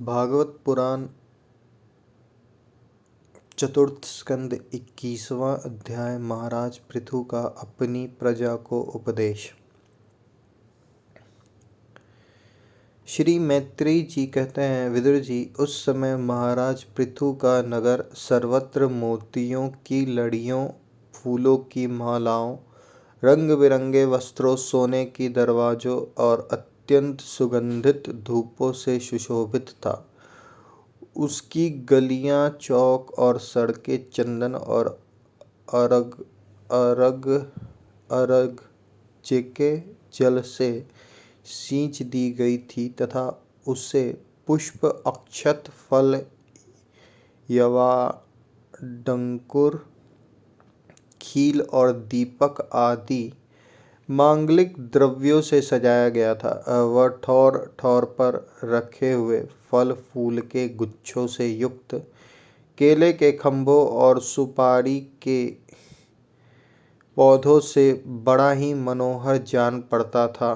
भागवत पुराण चतुर्थ स्कंद 21वां अध्याय। महाराज पृथु का अपनी प्रजा को उपदेश। श्री मैत्रेयी जी कहते हैं, विदुर जी, उस समय महाराज पृथु का नगर सर्वत्र मोतियों की लड़ियों, फूलों की मालाओं, रंग बिरंगे वस्त्रों, सोने की दरवाजों और अत्यंत सुगंधित धूपों से सुशोभित था। उसकी गलियां, चौक और सड़कें चंदन और अरग अरग अरग के जल से सींच दी गई थी तथा उसे पुष्प, अक्षत, फल, यवा, डंकुर, खील और दीपक आदि मांगलिक द्रव्यों से सजाया गया था। वह ठौर ठौर पर रखे हुए फल फूल के गुच्छों से युक्त केले के खंभों और सुपारी के पौधों से बड़ा ही मनोहर जान पड़ता था।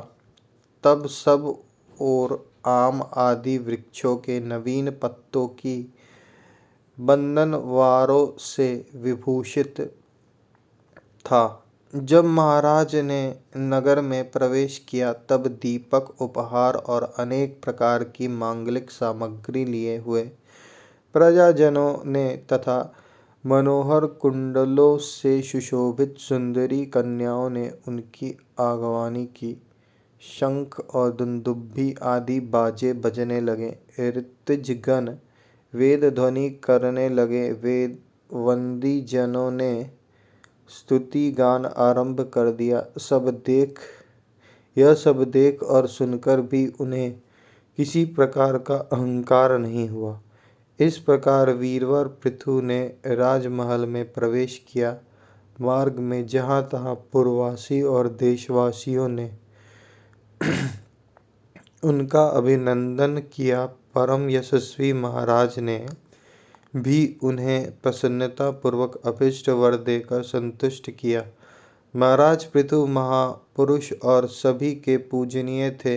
तब सब और आम आदि वृक्षों के नवीन पत्तों की बंधनवारों से विभूषित था। जब महाराज ने नगर में प्रवेश किया तब दीपक, उपहार और अनेक प्रकार की मांगलिक सामग्री लिए हुए प्रजाजनों ने तथा मनोहर कुंडलों से सुशोभित सुंदरी कन्याओं ने उनकी आगवानी की। शंख और दुंदुभी आदि बाजे बजने लगे। ऋत्विजगण वेद ध्वनि करने लगे। वेदवंदी जनों ने स्तुति गान आरंभ कर दिया। यह सब देख और सुनकर भी उन्हें किसी प्रकार का अहंकार नहीं हुआ। इस प्रकार वीरवर पृथु ने राजमहल में प्रवेश किया। मार्ग में जहाँ तहाँ पुरवासी और देशवासियों ने उनका अभिनंदन किया। परम यशस्वी महाराज ने भी उन्हें प्रसन्नता पूर्वक अभीष्ट वर देकर संतुष्ट किया। महाराज पृथु महापुरुष और सभी के पूजनीय थे।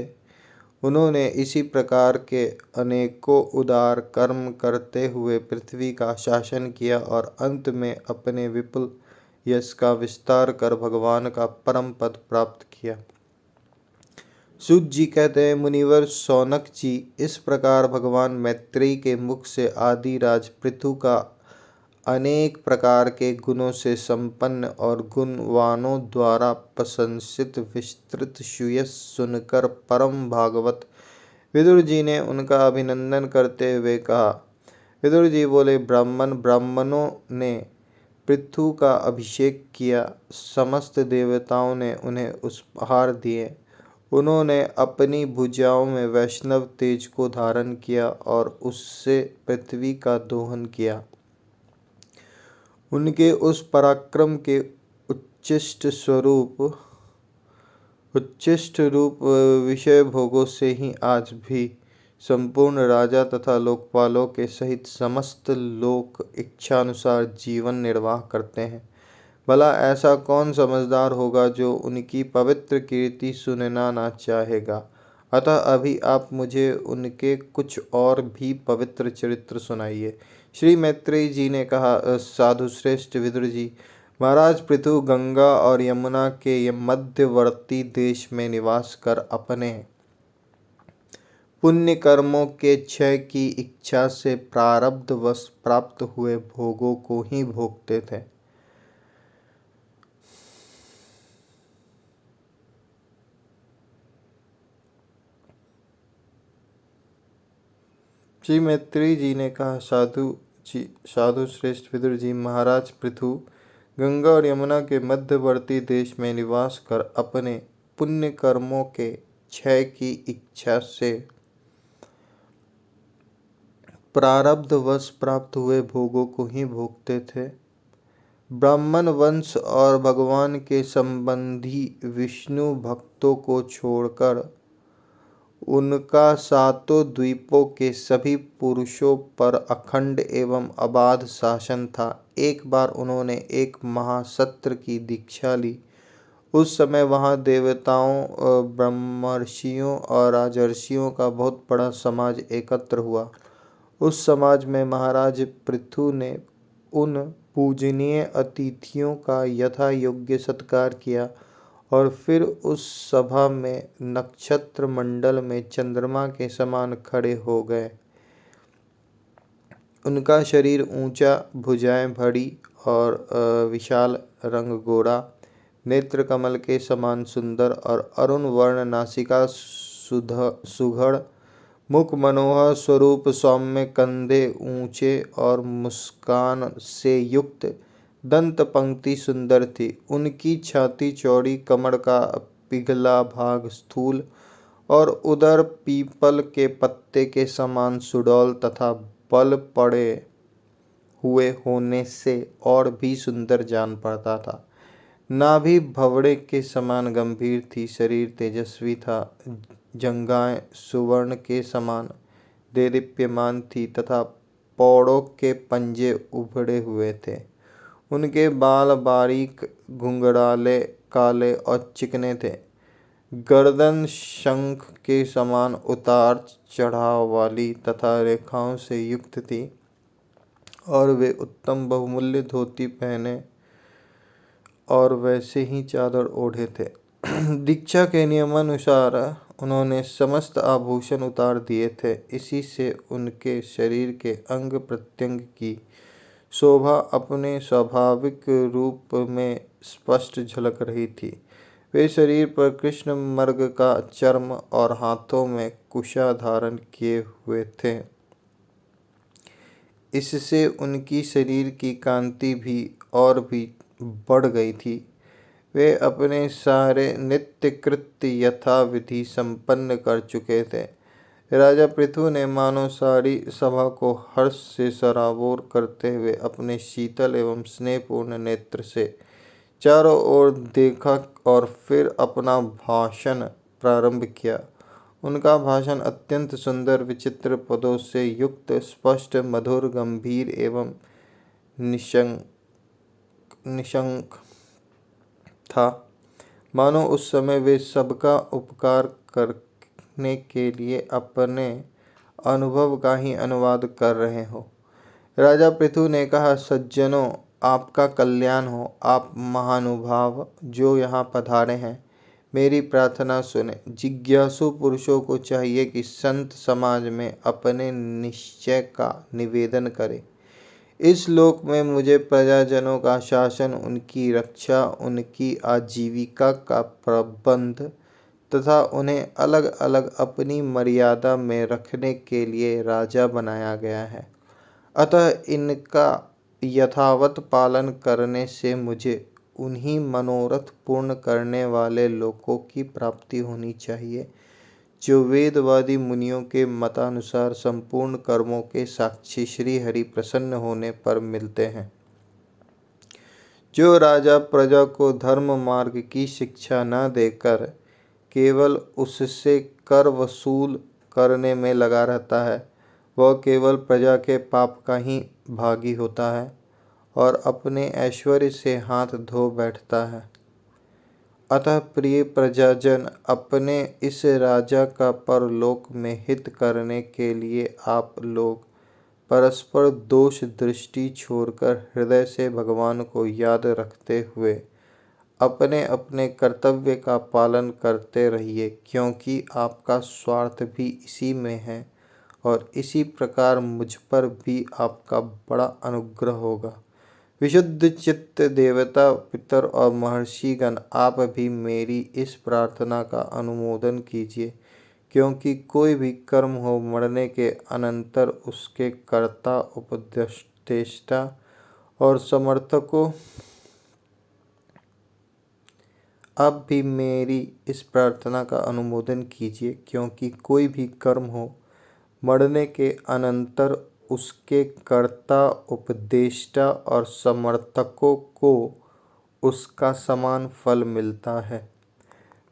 उन्होंने इसी प्रकार के अनेकों उदार कर्म करते हुए पृथ्वी का शासन किया और अंत में अपने विपुल यश का विस्तार कर भगवान का परम पद प्राप्त किया। सूत जी कहते हैं, मुनिवर शौनक जी, इस प्रकार भगवान मैत्रेयी के मुख से आदि राज पृथु का अनेक प्रकार के गुणों से संपन्न और गुणवानों द्वारा प्रशंसित विस्तृत सुयश सुनकर परम भागवत विदुर जी ने उनका अभिनंदन करते हुए कहा। विदुर जी बोले, ब्राह्मणों ने पृथु का अभिषेक किया। समस्त देवताओं ने उन्हें उपहार दिए। उन्होंने अपनी भुजाओं में वैष्णव तेज को धारण किया और उससे पृथ्वी का दोहन किया। उनके उस पराक्रम के उच्छिष्ट रूप विषय भोगों से ही आज भी संपूर्ण राजा तथा लोकपालों के सहित समस्त लोक इच्छानुसार जीवन निर्वाह करते हैं। भला ऐसा कौन समझदार होगा जो उनकी पवित्र कीर्ति सुनना ना चाहेगा। अतः अभी आप मुझे उनके कुछ और भी पवित्र चरित्र सुनाइए। श्री मैत्रेयी जी ने कहा, साधुश्रेष्ठ विदुर जी, महाराज पृथु गंगा और यमुना के मध्यवर्ती देश में निवास कर अपने पुण्य कर्मों के क्षय की इच्छा से प्रारब्धवश प्राप्त हुए भोगों को ही भोगते थे। श्री मैत्रेयी जी ने कहा, साधु श्रेष्ठ विदुर जी, महाराज पृथु गंगा और यमुना के मध्यवर्ती देश में निवास कर अपने पुण्य कर्मों के क्षय की इच्छा से प्रारब्धवश प्राप्त हुए भोगों को ही भोगते थे। ब्राह्मण वंश और भगवान के संबंधी विष्णु भक्तों को छोड़कर उनका सातों द्वीपों के सभी पुरुषों पर अखंड एवं अबाध शासन था। एक बार उन्होंने एक महासत्र की दीक्षा ली उस समय वहाँ देवताओं, ब्रह्मर्षियों और राजर्षियों का बहुत बड़ा समाज एकत्र हुआ। उस समाज में महाराज पृथु ने उन पूजनीय अतिथियों का यथा योग्य सत्कार किया और फिर उस सभा में नक्षत्र मंडल में चंद्रमा के समान खड़े हो गए। उनका शरीर ऊंचा, भुजाएं बड़ी और विशाल, रंग गोरा, नेत्र कमल के समान सुंदर और अरुण वर्ण, नासिका सुघड़, मुख मनोहर, स्वरूप सौम्य, कंधे ऊंचे और मुस्कान से युक्त, दंत पंक्ति सुंदर थी। उनकी छाती चौड़ी, कमर का पिघला भाग स्थूल और उदर पीपल के पत्ते के समान सुडौल तथा बल पड़े हुए होने से और भी सुंदर जान पड़ता था। नाभि भवड़े के समान गंभीर थी, शरीर तेजस्वी था, जंघाएं सुवर्ण के समान देदीप्यमान थी तथा पौड़ों के पंजे उभड़े हुए थे। उनके बाल बारीक, घुंघराले, काले और चिकने थे। गर्दन शंख के समान उतार चढ़ाव वाली तथा रेखाओं से युक्त थी और वे उत्तम बहुमूल्य धोती पहने और वैसे ही चादर ओढ़े थे। दीक्षा के नियमानुसार उन्होंने समस्त आभूषण उतार दिए थे। इसी से उनके शरीर के अंग प्रत्यंग की शोभा अपने स्वाभाविक रूप में स्पष्ट झलक रही थी। वे शरीर पर कृष्ण मृग का चर्म और हाथों में कुशा धारण किए हुए थे। इससे उनकी शरीर की कांति भी और भी बढ़ गई थी। वे अपने सारे नित्य कृत्य यथाविधि संपन्न कर चुके थे। राजा पृथु ने मानो सारी सभा को हर्ष से सराबोर करते हुए अपने शीतल एवं स्नेहपूर्ण नेत्र से चारों ओर देखा और फिर अपना भाषण प्रारंभ किया। उनका भाषण अत्यंत सुंदर, विचित्र पदों से युक्त, स्पष्ट, मधुर, गंभीर एवं निशंक था। मानो उस समय वे सबका उपकार करने के लिए अपने अनुभव का ही अनुवाद कर रहे हो। राजा पृथु ने कहा, सज्जनों, आपका कल्याण हो। आप महानुभाव जो यहाँ पधारे हैं, मेरी प्रार्थना सुने। जिज्ञासु पुरुषों को चाहिए कि संत समाज में अपने निश्चय का निवेदन करें। इस लोक में मुझे प्रजाजनों का शासन, उनकी रक्षा, उनकी आजीविका का प्रबंध तथा उन्हें अलग अलग अपनी मर्यादा में रखने के लिए राजा बनाया गया है। अतः इनका यथावत पालन करने से मुझे उन्हीं मनोरथ पूर्ण करने वाले लोकों की प्राप्ति होनी चाहिए जो वेदवादी मुनियों के मतानुसार संपूर्ण कर्मों के साक्षी श्री हरि प्रसन्न होने पर मिलते हैं। जो राजा प्रजा को धर्म मार्ग की शिक्षा न देकर केवल उससे कर वसूल करने में लगा रहता है, वह केवल प्रजा के पाप का ही भागी होता है और अपने ऐश्वर्य से हाथ धो बैठता है। अतः प्रिय प्रजाजन, अपने इस राजा का परलोक में हित करने के लिए आप लोग परस्पर दोष दृष्टि छोड़कर हृदय से भगवान को याद रखते हुए अपने अपने कर्तव्य का पालन करते रहिए, क्योंकि आपका स्वार्थ भी इसी में है और इसी प्रकार मुझ पर भी आपका बड़ा अनुग्रह होगा। विशुद्ध चित्त देवता, पितर और महर्षिगण, आप भी मेरी इस प्रार्थना का अनुमोदन कीजिए, क्योंकि कोई भी कर्म हो, मरने के अनंतर उसके कर्ता, उपदेष्टा और समर्थकों, आप भी मेरी इस प्रार्थना का अनुमोदन कीजिए, क्योंकि कोई भी कर्म हो, मरने के अनंतर उसके कर्ता, उपदेष्टा और समर्थकों को उसका समान फल मिलता है।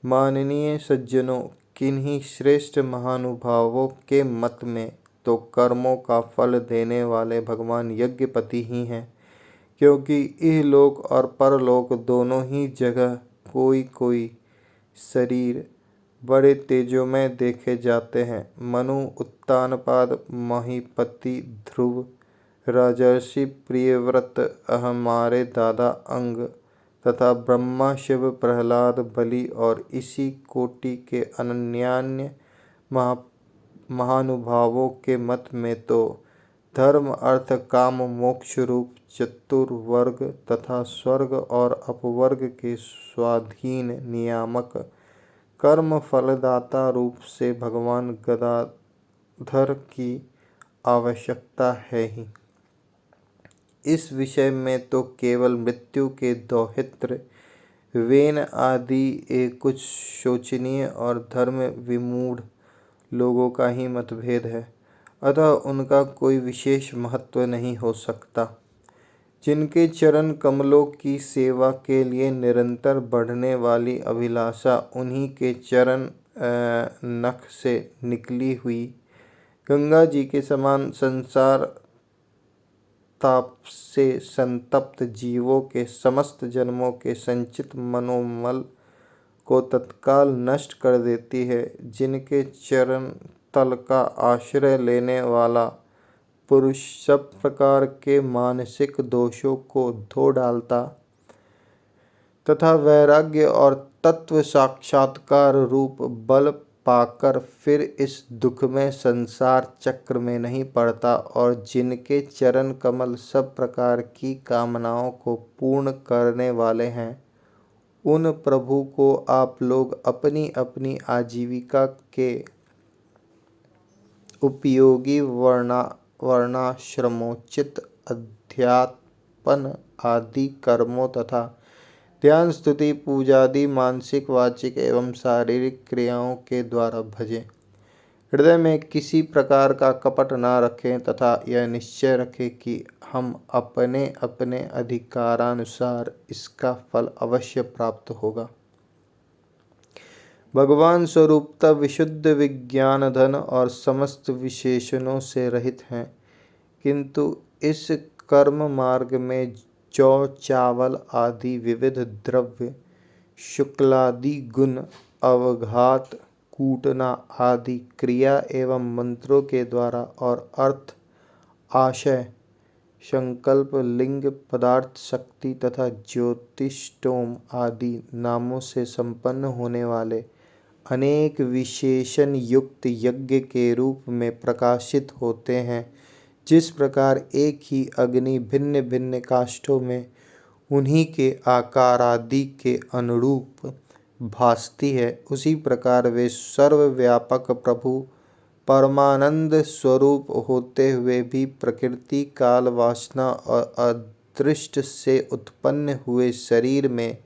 माननीय सज्जनों, किन्हीं श्रेष्ठ महानुभावों के मत में तो कर्मों का फल देने वाले भगवान यज्ञपति ही हैं, क्योंकि इहलोक और परलोक दोनों ही जगह कोई कोई शरीर बड़े तेजोमय देखे जाते हैं। मनु, उत्तानपाद, महीपति, ध्रुव, राजर्षि प्रियव्रत, हमारे दादा अंग तथा ब्रह्मा, शिव, प्रहलाद, बलि और इसी कोटि के अन्यान्य महानुभावों के मत में तो धर्म, अर्थ, काम, मोक्ष रूप चतुर्वर्ग तथा स्वर्ग और अपवर्ग के स्वाधीन नियामक कर्म फलदाता रूप से भगवान गदाधर की आवश्यकता है ही। इस विषय में तो केवल मृत्यु के दौहित्र वेन आदि कुछ शोचनीय और धर्म विमूढ़ लोगों का ही मतभेद है, अतः उनका कोई विशेष महत्व नहीं हो सकता। जिनके चरण कमलों की सेवा के लिए निरंतर बढ़ने वाली अभिलाषा उन्हीं के चरण नख से निकली हुई गंगा जी के समान संसार ताप से संतप्त जीवों के समस्त जन्मों के संचित मनोमल को तत्काल नष्ट कर देती है, जिनके चरण तल का आश्रय लेने वाला पुरुष सब प्रकार के मानसिक दोषों को धो डालता तथा वैराग्य और तत्व साक्षात्कार रूप बल पाकर फिर इस दुखमय संसार चक्र में नहीं पड़ता, और जिनके चरण कमल सब प्रकार की कामनाओं को पूर्ण करने वाले हैं, उन प्रभु को आप लोग अपनी अपनी आजीविका के उपयोगी वर्णाश्रमोचित अध्यापन आदि कर्मों तथा ध्यान, स्तुति, पूजादि मानसिक, वाचिक एवं शारीरिक क्रियाओं के द्वारा भजें। हृदय में किसी प्रकार का कपट न रखें तथा यह निश्चय रखें कि हम अपने अपने अधिकारानुसार इसका फल अवश्य प्राप्त होगा। भगवान स्वरूपतः विशुद्ध विज्ञान धन और समस्त विशेषणों से रहित हैं, किंतु इस कर्म मार्ग में जौ, चावल आदि विविध द्रव्य, शुक्लादि गुण, अवघात, कूटना आदि क्रिया एवं मंत्रों के द्वारा और अर्थ, आशय, संकल्प, लिंग, पदार्थ, शक्ति तथा ज्योतिष्टोम आदि नामों से संपन्न होने वाले अनेक विशेषण युक्त यज्ञ के रूप में प्रकाशित होते हैं। जिस प्रकार एक ही अग्नि भिन्न भिन्न काष्ठों में उन्हीं के आकार आदि के अनुरूप भासती है, उसी प्रकार वे सर्वव्यापक प्रभु परमानंद स्वरूप होते हुए भी प्रकृति, काल, वासना और अदृष्ट से उत्पन्न हुए शरीर में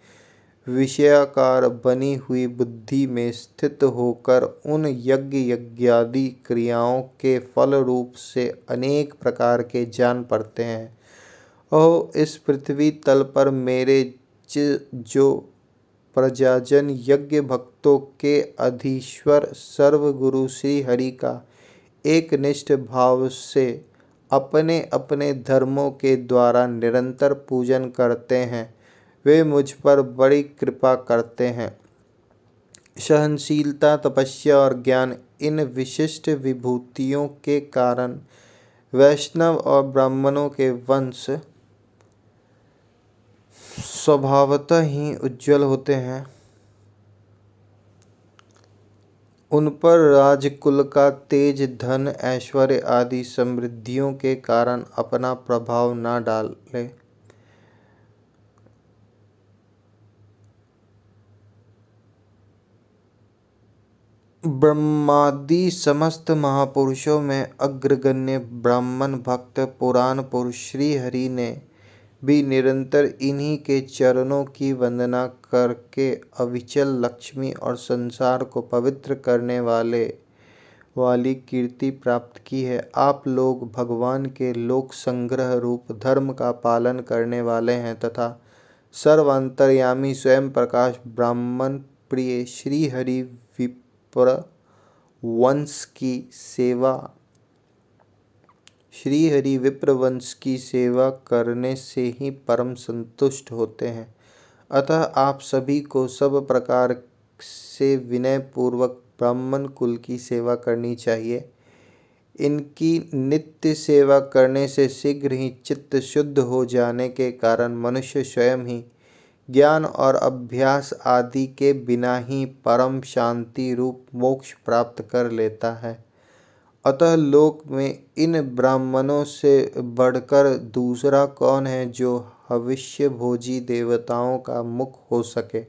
विषयाकार बनी हुई बुद्धि में स्थित होकर उन यज्ञ यज्ञादि क्रियाओं के फल रूप से अनेक प्रकार के जान पड़ते हैं। ओह, इस पृथ्वी तल पर मेरे जो प्रजाजन यज्ञ भक्तों के अधीश्वर सर्वगुरु श्री हरि का एक निष्ठ भाव से अपने अपने धर्मों के द्वारा निरंतर पूजन करते हैं, वे मुझ पर बड़ी कृपा करते हैं। सहनशीलता, तपस्या और ज्ञान इन विशिष्ट विभूतियों के कारण वैष्णव और ब्राह्मणों के वंश स्वभावतः ही उज्ज्वल होते हैं। उन पर राजकुल का तेज, धन, ऐश्वर्य आदि समृद्धियों के कारण अपना प्रभाव न डाले। ब्रह्मादि समस्त महापुरुषों में अग्रगण्य ब्राह्मण भक्त पुराण पुरुष श्री हरि ने भी निरंतर इन्हीं के चरणों की वंदना करके अविचल लक्ष्मी और संसार को पवित्र करने वाली कीर्ति प्राप्त की है। आप लोग भगवान के लोक संग्रह रूप धर्म का पालन करने वाले हैं तथा सर्वांतर्यामी स्वयं प्रकाश ब्राह्मण प्रिय श्री हरि विप्र वंश की सेवा करने से ही परम संतुष्ट होते हैं। अतः आप सभी को सब प्रकार से विनय पूर्वक ब्राह्मण कुल की सेवा करनी चाहिए। इनकी नित्य सेवा करने से शीघ्र ही चित्त शुद्ध हो जाने के कारण मनुष्य स्वयं ही ज्ञान और अभ्यास आदि के बिना ही परम शांति रूप मोक्ष प्राप्त कर लेता है। अतः लोक में इन ब्राह्मणों से बढ़कर दूसरा कौन है जो हविष्य भोजी देवताओं का मुख हो सके।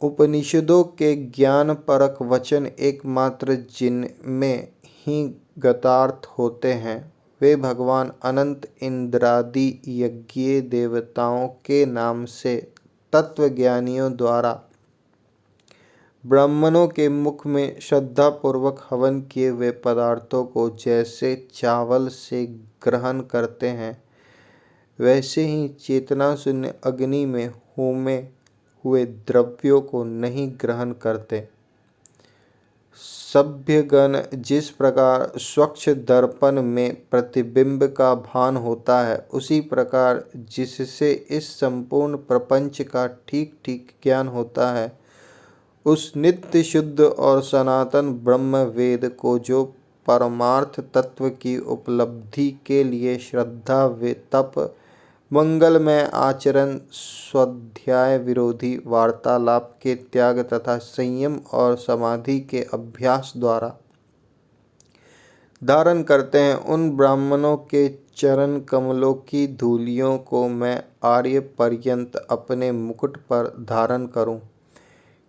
उपनिषदों के ज्ञान परक वचन एकमात्र जिनमें ही गतार्थ होते हैं वे भगवान अनंत इंद्रादि यज्ञ देवताओं के नाम से तत्वज्ञानियों द्वारा ब्राह्मणों के मुख में श्रद्धापूर्वक हवन किए हुए पदार्थों को जैसे चावल से ग्रहण करते हैं वैसे ही चेतना शून्य अग्नि में होमे हुए द्रव्यों को नहीं ग्रहण करते। सभ्यगण जिस प्रकार स्वच्छ दर्पण में प्रतिबिंब का भान होता है उसी प्रकार जिससे इस संपूर्ण प्रपंच का ठीक ठीक ज्ञान होता है उस नित्य शुद्ध और सनातन ब्रह्म वेद को जो परमार्थ तत्व की उपलब्धि के लिए श्रद्धा व तप मंगलमय आचरण स्वाध्याय विरोधी वार्तालाप के त्याग तथा संयम और समाधि के अभ्यास द्वारा धारण करते हैं उन ब्राह्मणों के चरण कमलों की धूलियों को मैं आर्य पर्यंत अपने मुकुट पर धारण करूं,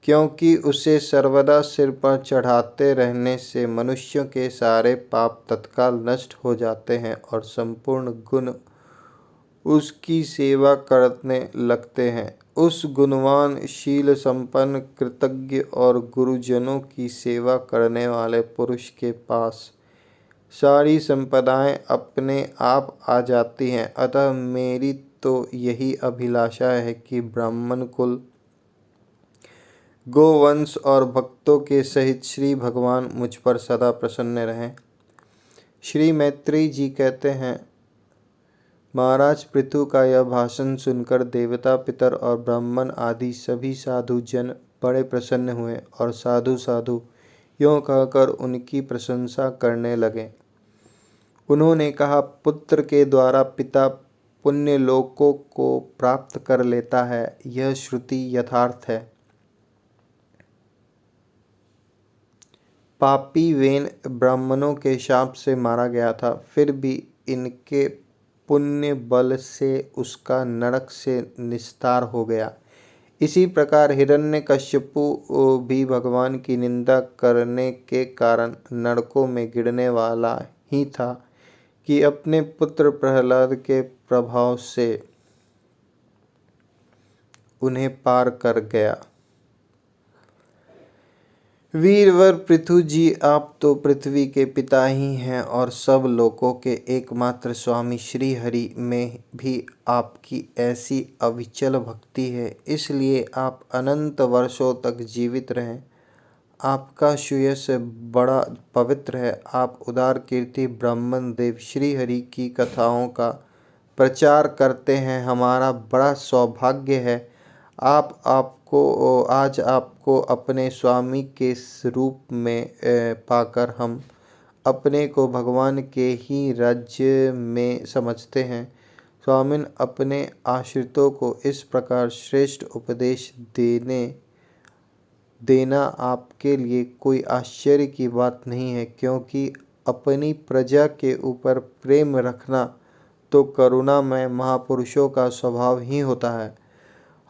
क्योंकि उसे सर्वदा सिर पर चढ़ाते रहने से मनुष्यों के सारे पाप तत्काल नष्ट हो जाते हैं और संपूर्ण गुण उसकी सेवा करने लगते हैं। उस गुणवान शील संपन्न कृतज्ञ और गुरुजनों की सेवा करने वाले पुरुष के पास सारी संपदाएं अपने आप आ जाती हैं। अतः मेरी तो यही अभिलाषा है कि ब्राह्मण कुल गोवंश और भक्तों के सहित श्री भगवान मुझ पर सदा प्रसन्न रहें। श्री मैत्रेय जी कहते हैं, महाराज पृथु का यह भाषण सुनकर देवता पितर और ब्राह्मण आदि सभी साधु जन बड़े प्रसन्न हुए और साधु साधु यों कहकर उनकी प्रशंसा करने लगे। उन्होंने कहा, पुत्र के द्वारा पिता पुण्य लोकों को प्राप्त कर लेता है, यह श्रुति यथार्थ है। पापी वेन ब्राह्मणों के शाप से मारा गया था, फिर भी इनके पुण्य बल से उसका नरक से निस्तार हो गया। इसी प्रकार हिरण्यकश्यपु भी भगवान की निंदा करने के कारण नरकों में गिरने वाला ही था कि अपने पुत्र प्रहलाद के प्रभाव से उन्हें पार कर गया। वीरवर पृथु जी, आप तो पृथ्वी के पिता ही हैं और सब लोकों के एकमात्र स्वामी श्री हरि में भी आपकी ऐसी अविचल भक्ति है, इसलिए आप अनंत वर्षों तक जीवित रहें। आपका सुयश बड़ा पवित्र है। आप उदार कीर्ति ब्राह्मण देव श्री हरि की कथाओं का प्रचार करते हैं। हमारा बड़ा सौभाग्य है आज आपको अपने स्वामी के रूप में पाकर हम अपने को भगवान के ही राज्य में समझते हैं। स्वामिन, अपने आश्रितों को इस प्रकार श्रेष्ठ उपदेश देना आपके लिए कोई आश्चर्य की बात नहीं है, क्योंकि अपनी प्रजा के ऊपर प्रेम रखना तो करुणामय महापुरुषों का स्वभाव ही होता है।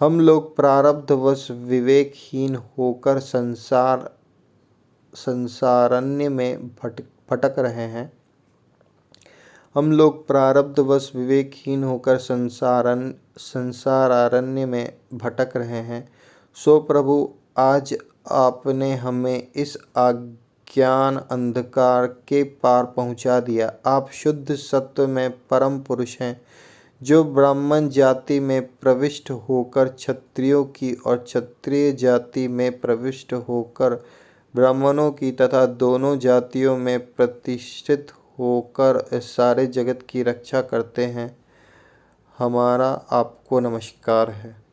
हम लोग प्रारब्धवश विवेकहीन होकर संसारण्य में भटक रहे हैं। संसारारण्य में भटक रहे हैं। सो प्रभु, आज आपने हमें इस अज्ञान अंधकार के पार पहुंचा दिया। आप शुद्ध सत्व में परम पुरुष हैं, जो ब्राह्मण जाति में प्रविष्ट होकर क्षत्रियों की और क्षत्रिय जाति में प्रविष्ट होकर ब्राह्मणों की तथा दोनों जातियों में प्रतिष्ठित होकर सारे जगत की रक्षा करते हैं। हमारा आपको नमस्कार है।